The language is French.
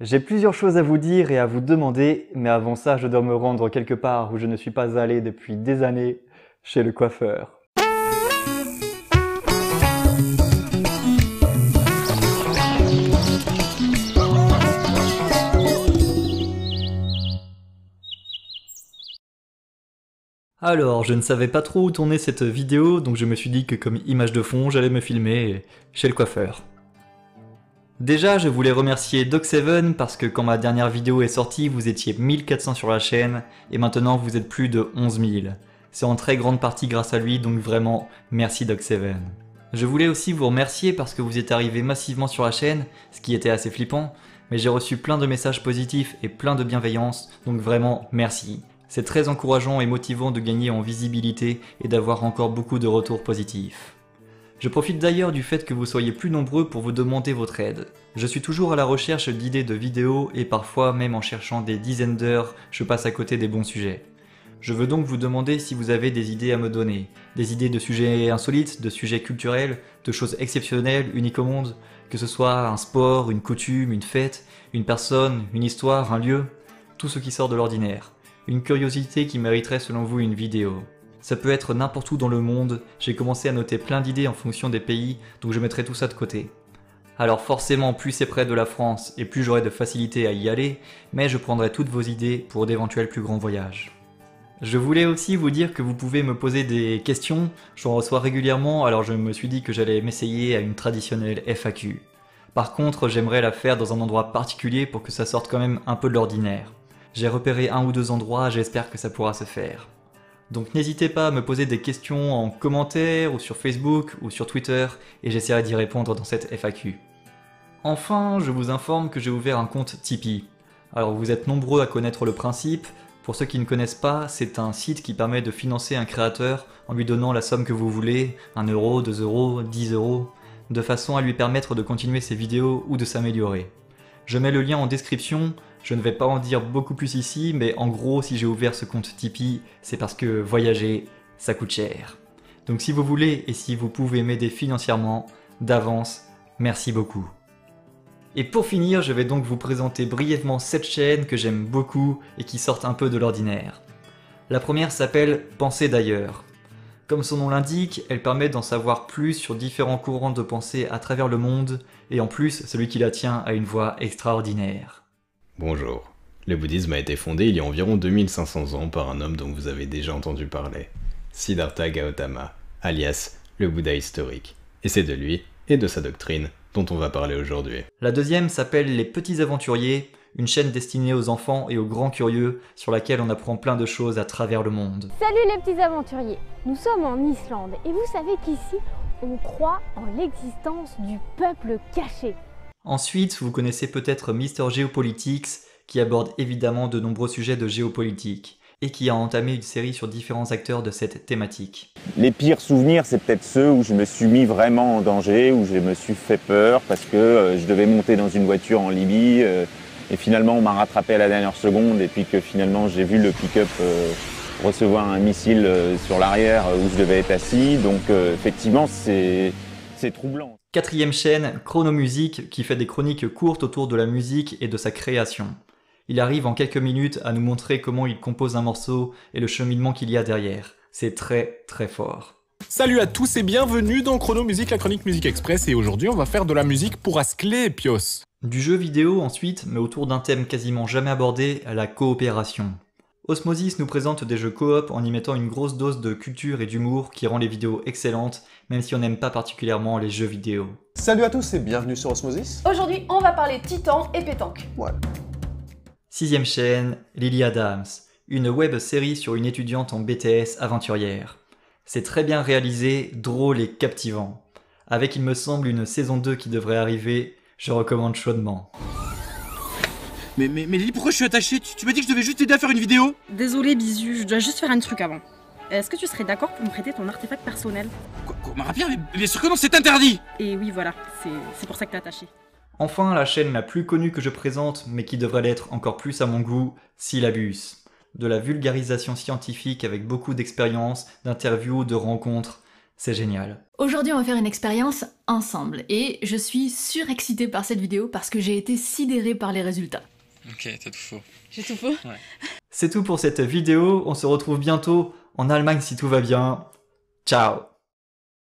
J'ai plusieurs choses à vous dire et à vous demander, mais avant ça, je dois me rendre quelque part où je ne suis pas allé depuis des années, chez le coiffeur. Alors, je ne savais pas trop où tourner cette vidéo, donc je me suis dit que comme image de fond, j'allais me filmer chez le coiffeur. Déjà, je voulais remercier Doc7 parce que quand ma dernière vidéo est sortie, vous étiez 1400 sur la chaîne et maintenant vous êtes plus de 11 000. C'est en très grande partie grâce à lui, donc vraiment, merci Doc7. Je voulais aussi vous remercier parce que vous êtes arrivé massivement sur la chaîne, ce qui était assez flippant, mais j'ai reçu plein de messages positifs et plein de bienveillance, donc vraiment, merci. C'est très encourageant et motivant de gagner en visibilité et d'avoir encore beaucoup de retours positifs. Je profite d'ailleurs du fait que vous soyez plus nombreux pour vous demander votre aide. Je suis toujours à la recherche d'idées de vidéos et parfois même en cherchant des dizaines d'heures, je passe à côté des bons sujets. Je veux donc vous demander si vous avez des idées à me donner. Des idées de sujets insolites, de sujets culturels, de choses exceptionnelles, uniques au monde, que ce soit un sport, une coutume, une fête, une personne, une histoire, un lieu, tout ce qui sort de l'ordinaire. Une curiosité qui mériterait selon vous une vidéo. Ça peut être n'importe où dans le monde, j'ai commencé à noter plein d'idées en fonction des pays, donc je mettrai tout ça de côté. Alors forcément, plus c'est près de la France et plus j'aurai de facilité à y aller, mais je prendrai toutes vos idées pour d'éventuels plus grands voyages. Je voulais aussi vous dire que vous pouvez me poser des questions, j'en reçois régulièrement, alors je me suis dit que j'allais m'essayer à une traditionnelle FAQ. Par contre, j'aimerais la faire dans un endroit particulier pour que ça sorte quand même un peu de l'ordinaire. J'ai repéré un ou deux endroits, j'espère que ça pourra se faire. Donc n'hésitez pas à me poser des questions en commentaire ou sur Facebook ou sur Twitter et j'essaierai d'y répondre dans cette FAQ. Enfin, je vous informe que j'ai ouvert un compte Tipeee. Alors vous êtes nombreux à connaître le principe, pour ceux qui ne connaissent pas, c'est un site qui permet de financer un créateur en lui donnant la somme que vous voulez, 1 euro, 2 euros, 10 euros, de façon à lui permettre de continuer ses vidéos ou de s'améliorer. Je mets le lien en description, je ne vais pas en dire beaucoup plus ici, mais en gros, si j'ai ouvert ce compte Tipeee, c'est parce que voyager, ça coûte cher. Donc si vous voulez et si vous pouvez m'aider financièrement, d'avance, merci beaucoup. Et pour finir, je vais donc vous présenter brièvement 7 chaînes que j'aime beaucoup et qui sortent un peu de l'ordinaire. La première s'appelle Pensée d'ailleurs. Comme son nom l'indique, elle permet d'en savoir plus sur différents courants de pensée à travers le monde, et en plus, celui qui la tient a une voix extraordinaire. Bonjour. Le bouddhisme a été fondé il y a environ 2500 ans par un homme dont vous avez déjà entendu parler, Siddhartha Gautama, alias le Bouddha historique. Et c'est de lui, et de sa doctrine, dont on va parler aujourd'hui. La deuxième s'appelle Les Petits Aventuriers, une chaîne destinée aux enfants et aux grands curieux, sur laquelle on apprend plein de choses à travers le monde. Salut les petits aventuriers, nous sommes en Islande et vous savez qu'ici, on croit en l'existence du peuple caché. Ensuite, vous connaissez peut-être Mister Geopolitics, qui aborde évidemment de nombreux sujets de géopolitique, et qui a entamé une série sur différents acteurs de cette thématique. Les pires souvenirs, c'est peut-être ceux où je me suis mis vraiment en danger, où je me suis fait peur parce que je devais monter dans une voiture en Libye et finalement on m'a rattrapé à la dernière seconde et puis que finalement j'ai vu le pick-up recevoir un missile sur l'arrière où je devais être assis. Donc effectivement c'est troublant. Quatrième chaîne, Chronomusique, qui fait des chroniques courtes autour de la musique et de sa création. Il arrive en quelques minutes à nous montrer comment il compose un morceau et le cheminement qu'il y a derrière. C'est très très fort. Salut à tous et bienvenue dans Chronomusique, la chronique Musique Express, et aujourd'hui on va faire de la musique pour Asclépios. Du jeu vidéo ensuite, mais autour d'un thème quasiment jamais abordé, la coopération. Osmosis nous présente des jeux coop en y mettant une grosse dose de culture et d'humour qui rend les vidéos excellentes, même si on n'aime pas particulièrement les jeux vidéo. Salut à tous et bienvenue sur Osmosis. Aujourd'hui, on va parler Titan et pétanque. Ouais. Sixième chaîne, Lily Adams, une web série sur une étudiante en BTS aventurière. C'est très bien réalisé, drôle et captivant. Avec il me semble une saison 2 qui devrait arriver, je recommande chaudement. Mais Lily, pourquoi je suis attaché? Tu m'as dit que je devais juste t'aider à faire une vidéo? Désolé Bisu, je dois juste faire un truc avant. Est-ce que tu serais d'accord pour me prêter ton artefact personnel? Quoi, ma rapière? Mais bien sûr que non, c'est interdit! Et oui voilà, c'est pour ça que t'es attaché. Enfin, la chaîne la plus connue que je présente, mais qui devrait l'être encore plus à mon goût, Syllabus. De la vulgarisation scientifique avec beaucoup d'expérience, d'interviews, de rencontres. C'est génial. Aujourd'hui, on va faire une expérience ensemble et je suis surexcitée par cette vidéo parce que j'ai été sidérée par les résultats. Ok, t'as tout faux. J'ai tout faux? Ouais. C'est tout pour cette vidéo, on se retrouve bientôt en Allemagne si tout va bien. Ciao!